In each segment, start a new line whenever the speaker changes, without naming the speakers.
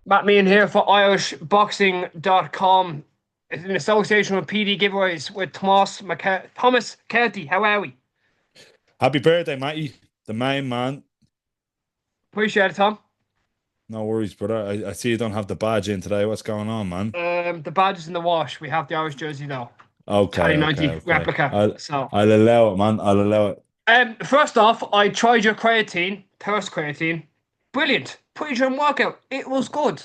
Matt Meehan here for IrishBoxing.com. It's in association with PD Giveaways with Thomas Carty. How are we?
Happy birthday, Matty, the main man.
Appreciate it, Tom.
No worries, brother. I see you don't have the badge in today. What's going on, man?
The badge is in the wash. We have the Irish jersey though.
Okay,
Tally
okay,
90
okay.
replica.
I'll
So,
I'll allow it, man. I'll allow it.
first off, I tried your creatine, thirst creatine. Brilliant. Pre-gym workout. It was good.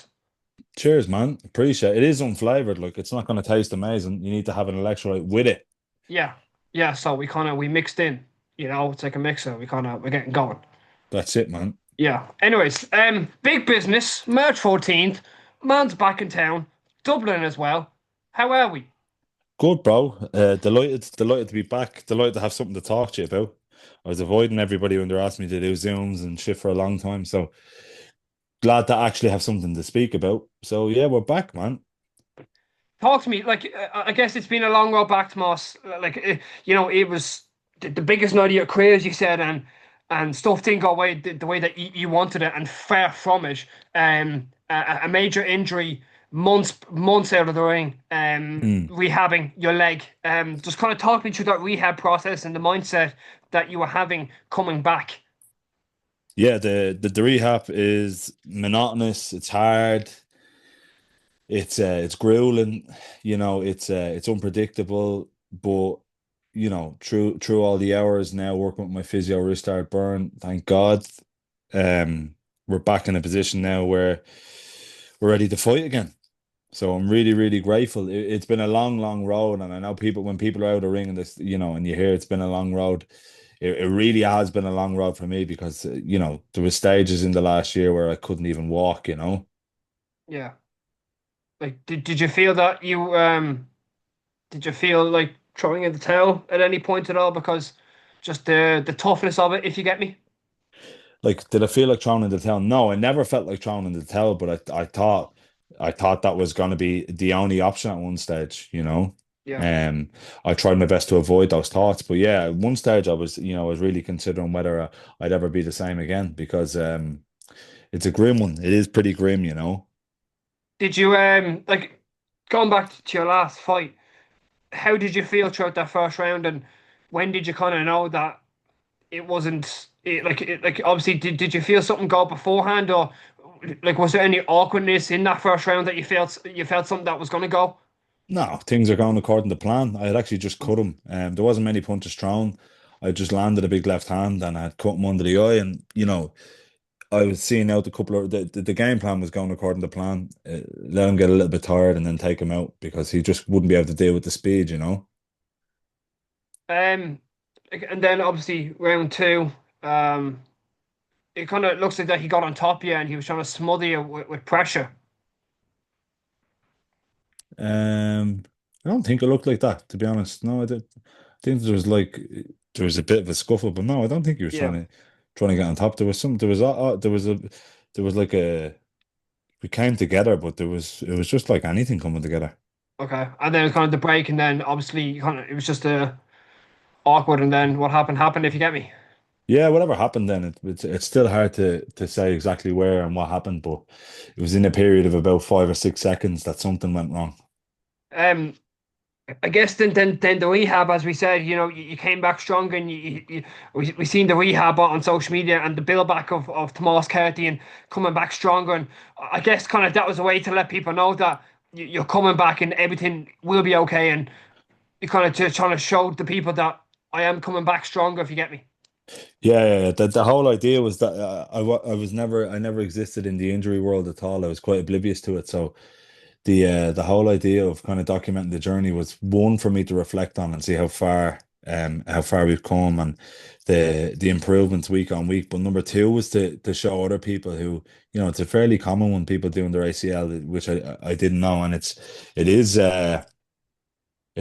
Cheers, man. Appreciate it. It is unflavored. Like it's not going to taste amazing. You need to have an electrolyte with it.
Yeah. Yeah, so we mixed in. It's like a mixer. We're getting going.
That's it, man.
Yeah. Anyways, big business, March 14th. Man's back in town. Dublin as well. How are we?
Good, bro. Delighted to be back. Delighted to have something to talk to you about. I was avoiding everybody when they're asking me to do Zooms and shit for a long time. So glad to actually have something to speak about. So yeah, we're back, man.
Talk to me. Like, I guess it's been a long road back to Moss. Like, it was the biggest night of your career, as you said, and stuff didn't go away the way that you wanted it, and far from it. A major injury, months out of the ring,
Hmm.
rehabbing your leg. Just kind of talk me through that rehab process and the mindset that you were having coming back.
Yeah, the rehab is monotonous. It's hard. It's grueling. It's unpredictable. But through all the hours now working with my physio, wrist start burn. Thank God, we're back in a position now where we're ready to fight again. So I'm really, really grateful. It's been a long, long road, and I know people when people are out of the ring and this, and you hear it's been a long road. It really has been a long road for me because there were stages in the last year where I couldn't even walk.
Yeah. Like, did you feel that did you feel like throwing in the towel at any point at all? Because just the toughness of it, if you get me.
Like, did I feel like throwing in the towel? No, I never felt like throwing in the towel, but I thought that was going to be the only option at one stage.
Yeah.
Um, I tried my best to avoid those thoughts, but yeah, at one stage I was really considering whether I'd ever be the same again because it's a grim one. It is pretty grim.
Did you like going back to your last fight? How did you feel throughout that first round, and when did you kind of know that it wasn't like obviously did you feel something go beforehand, or like was there any awkwardness in that first round that you felt something that was going to go?
No, things are going according to plan. I had actually just cut him. There wasn't many punches thrown. I just landed a big left hand and I had cut him under the eye. And I was seeing out a couple of the game plan was going according to plan. Let him get a little bit tired and then take him out because he just wouldn't be able to deal with the speed.
Um, and then obviously round two, um, it kind of looks like that he got on top of you and he was trying to smother you with pressure.
I don't think it looked like that, to be honest. No, I did. I think there was a bit of a scuffle, but no, I don't think he was
Yeah.
trying to get on top. There was like a we came together, but it was just like anything coming together.
Okay. And then kind of the break, and then obviously it was just awkward, and then what happened, if you get me.
Yeah, whatever happened then, it's still hard to say exactly where and what happened, but it was in a period of about 5 or 6 seconds that something went wrong.
Um, I guess then the rehab, as we said, you came back strong, and we seen the rehab on social media and the build back of Tomas Carty and coming back stronger, and I guess kind of that was a way to let people know that you're coming back and everything will be okay, and you kind of just trying to show the people that I am coming back stronger, if you get me.
Yeah, yeah, yeah. The whole idea was that I never existed in the injury world at all. I was quite oblivious to it. So the whole idea of kind of documenting the journey was one for me to reflect on and see how far we've come and the improvements week on week. But number two was to show other people who, it's a fairly common one, people doing their ACL, which I didn't know. And it's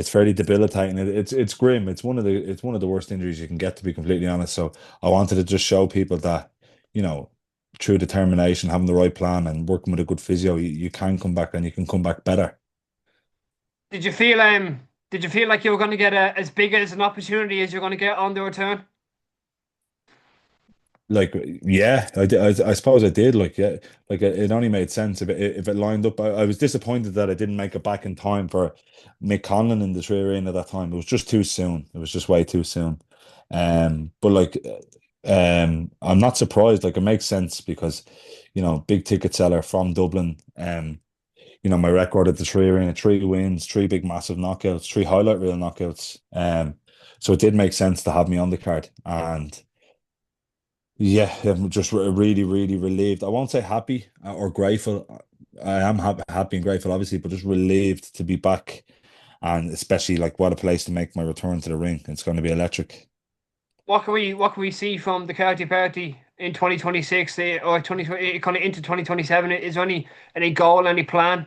fairly debilitating. It's grim. It's one of the worst injuries you can get, to be completely honest. So I wanted to just show people that, you know, through determination, having the right plan and working with a good physio, you can come back and you can come back better.
Did you feel did you feel like you were going to get as big as an opportunity as you're going to get on the return?
Like, yeah, I did. I suppose I did. Like, yeah, like it only made sense if it lined up. I was disappointed that I didn't make it back in time for Mick Conlon in the Tree Arena that time. It was just too soon. It was just way too soon. But like, I'm not surprised. Like, it makes sense because, big ticket seller from Dublin. My record at the Tree Arena, 3 wins, 3 big massive knockouts, 3 highlight reel knockouts. So it did make sense to have me on the card and. Yeah, I'm just really, really relieved. I won't say happy or grateful. I am happy and grateful, obviously, but just relieved to be back. And especially like what a place to make my return to the ring. It's going to be electric.
What can we see from the Carty Party in 2026 or 2020 kind of into 2027? Is there any goal, any plan?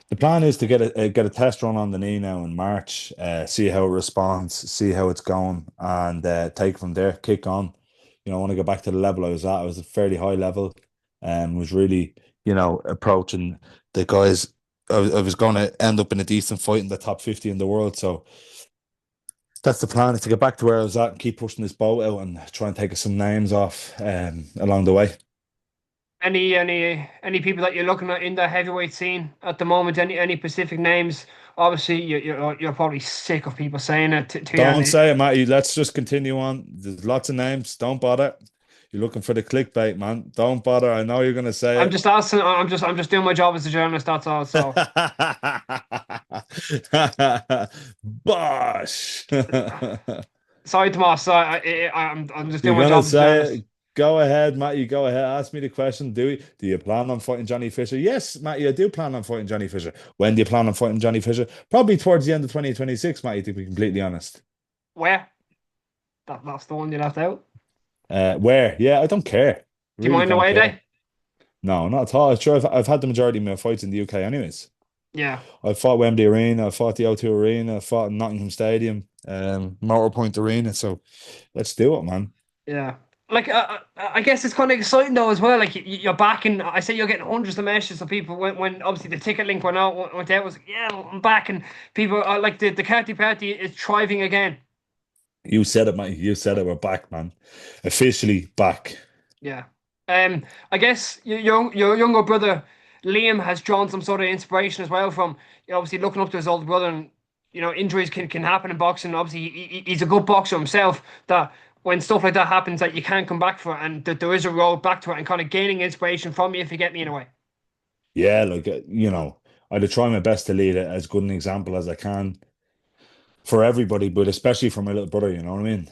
The plan is to get a test run on the knee now in March, see how it responds, see how it's going, and take from there, kick on. I want to go back to the level I was at. I was a fairly high level, and was really, approaching the guys. I was going to end up in a decent fight in the top 50 in the world. So that's the plan, is to get back to where I was at and keep pushing this boat out and try and take some names off along the way.
Any people that you're looking at in the heavyweight scene at the moment? Any specific names? Obviously, you're probably sick of people saying it to you.
Don't say it, Matty. Let's just continue on. There's lots of names. Don't bother. You're looking for the clickbait, man. Don't bother. I know you're gonna say
I'm
it.
just asking. I'm just doing my job as a journalist. That's all. So
Bosh.
sorry, Tomas. I'm just doing
You're
my
gonna
job as a
say
journalist.
it. Go ahead, Matty. Go ahead. Ask me the question. Do you plan on fighting Johnny Fisher? Yes, Matty, I do plan on fighting Johnny Fisher. When do you plan on fighting Johnny Fisher? Probably towards the end of 2026, Matty, to be completely honest.
Where? That's the one you left out.
Where? Yeah, I don't care.
Do you
Really
mind the
don't
way
care.
day?
No, not at all. Sure, I've had the majority of my fights in the UK anyways.
Yeah,
I fought Wembley Arena, I fought the O2 Arena, I fought in Nottingham Stadium, Motorpoint Arena. So let's do it, man.
yeah. Like I guess it's kind of exciting though as well. Like you're back, and I say you're getting hundreds of messages of people when obviously the ticket link went out was yeah, I'm back, and people are like the Carty Party is thriving again.
You said it, mate. You said it. We're back, man. Officially back.
Yeah. I guess your younger brother Liam has drawn some sort of inspiration as well from obviously looking up to his older brother, and injuries can happen in boxing. Obviously, he's a good boxer himself. That when stuff like that happens, that you can't come back for, it, and that there is a road back to it, and kind of gaining inspiration from you, if you get me in a way.
Yeah, like, I'd try my best to lead it as good an example as I can for everybody, but especially for my little brother, you know what I mean?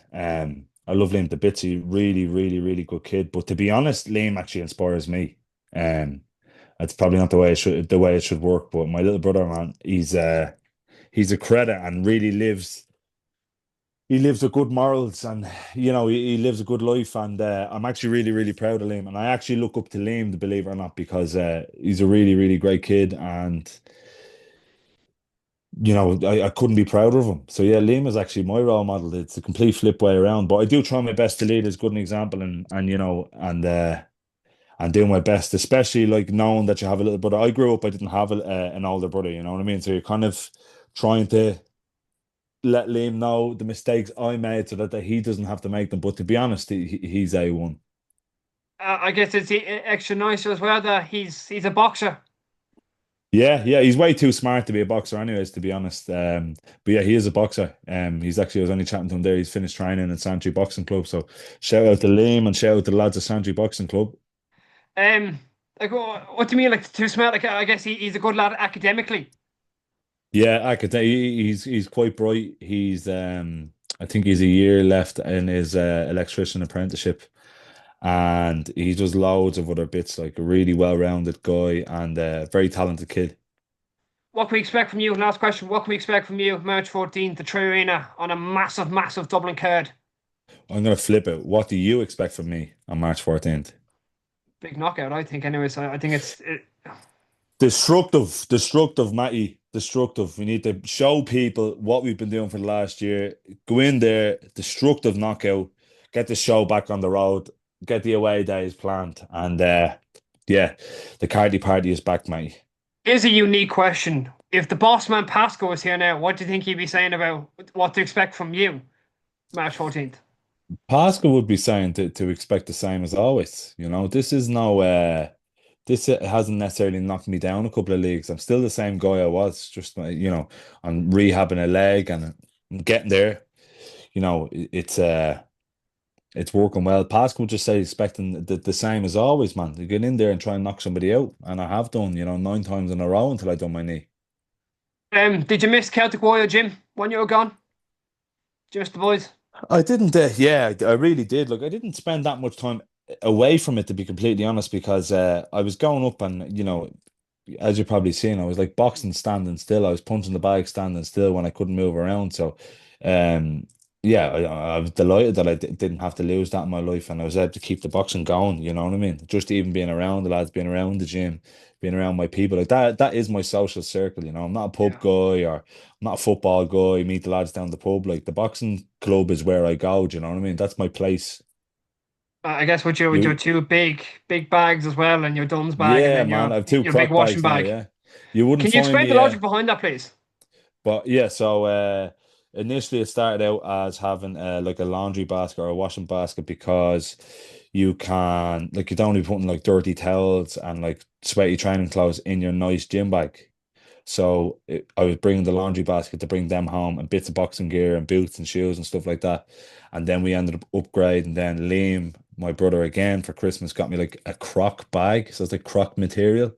I love Liam to bits. He's really, really, really good kid. But to be honest, Liam actually inspires me. Um, that's probably not the way it should work. But my little brother, man, he's a credit and really he lives with good morals and he lives a good life, and I'm actually really, really proud of Liam, and I actually look up to Liam, to believe it or not, because he's a really, really great kid, and I couldn't be prouder of him. So yeah, Liam is actually my role model. It's a complete flip way around, but I do try my best to lead as good an example, and doing my best, especially like knowing that you have a little brother. I grew up, I didn't have an older brother, you know what I mean? So you're kind of trying to let Liam know the mistakes I made so that he doesn't have to make them. But to be honest, he's A1.
I guess it's extra nice as well that he's a boxer.
Yeah, yeah, he's way too smart to be a boxer, anyways, to be honest. But yeah, he is a boxer. He's actually, I was only chatting to him there. He's finished training at Santry Boxing Club. So shout out to Liam and shout out to the lads at Santry Boxing Club.
Um, like what do you mean like too smart? Like I guess he's a good lad academically.
Yeah, I could tell he's quite bright. I think he's a year left in his electrician apprenticeship, and he does loads of other bits, like a really well-rounded guy and a very talented kid.
What can we expect from you? Last question. What can we expect from you March 14th, the True Arena on a massive, massive Dublin card?
I'm gonna flip it. What do you expect from me on March 14th?
Big knockout, I think. Anyways, I think
Destructive, Matty. Destructive. We need to show people what we've been doing for the last year. Go in there, destructive knockout, get the show back on the road, get the away days planned, and yeah, the Carty party is back, Matty.
is a unique question. If the boss man Pascal was here now, what do you think he'd be saying about what to expect from you March 14th?
Pascal would be saying to expect the same as always. You know, this is no this hasn't necessarily knocked me down a couple of leagues. I'm still the same guy I was, just you know, I'm rehabbing a leg and I'm getting there. You know, it's working well. Pascal would just say expecting the same as always, man. You get in there and try and knock somebody out. And I have done, you know, 9 times in a row until I done my knee.
Did you miss Celtic Warrior Gym when you were gone? Did you miss the boys?
I didn't, yeah, I really did. Look, I didn't spend that much time away from it, to be completely honest, because I was going up and, you know, as you've probably seen, I was like boxing standing still. I was punching the bag standing still when I couldn't move around. So, um, yeah, I was delighted that I didn't have to lose that in my life, and I was able to keep the boxing going. You know what I mean? Just even being around the lads, being around the gym, being around my people, like that. That is my social circle. You know, I'm not a pub
Yeah.
guy or I'm not a football guy. Meet the lads down the pub. Like the boxing club is where I go. Do you know what I mean? That's my place.
I guess with your
You,
two big bags as well, and your Duns bag, and
yeah,
then
man. I have two
your big
crock
washing
bags now.
bag.
Yeah, you wouldn't
Can you
find
explain the
me.
logic behind that, please?
But yeah, so initially it started out as having like a laundry basket or a washing basket because you can like you don't be putting like dirty towels and like sweaty training clothes in your nice gym bag. So I was bringing the laundry basket to bring them home and bits of boxing gear and boots and shoes and stuff like that. And then we ended up upgrading. Then Liam, my brother, again for Christmas got me like a croc bag. So it's like croc material.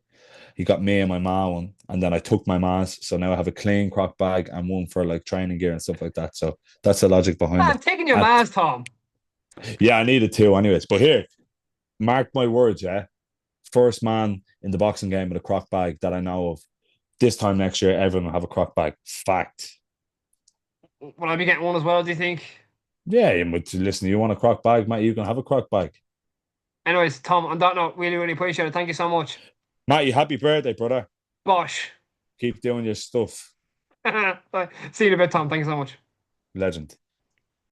He got me and my ma one, and then I took my ma's. So now I have a clean crock bag and one for like training gear and stuff like that. So that's the logic behind
I'm
it.
taking your
At,
mask, Tom.
yeah, I needed two anyways. But here, mark my words, yeah. First man in the boxing game with a crock bag that I know of. This time next year, everyone will have a crock bag. Fact.
Will I be getting one as well, do you think?
Yeah, but listen, you want a crock bag, mate? You can have a crock bag.
Anyways, Tom, on that note, really, really appreciate it. Thank you so much.
Matt, you happy birthday, brother.
Bosh.
Keep doing your stuff.
Bye. See you in a bit, Tom. Thank you so much.
Legend.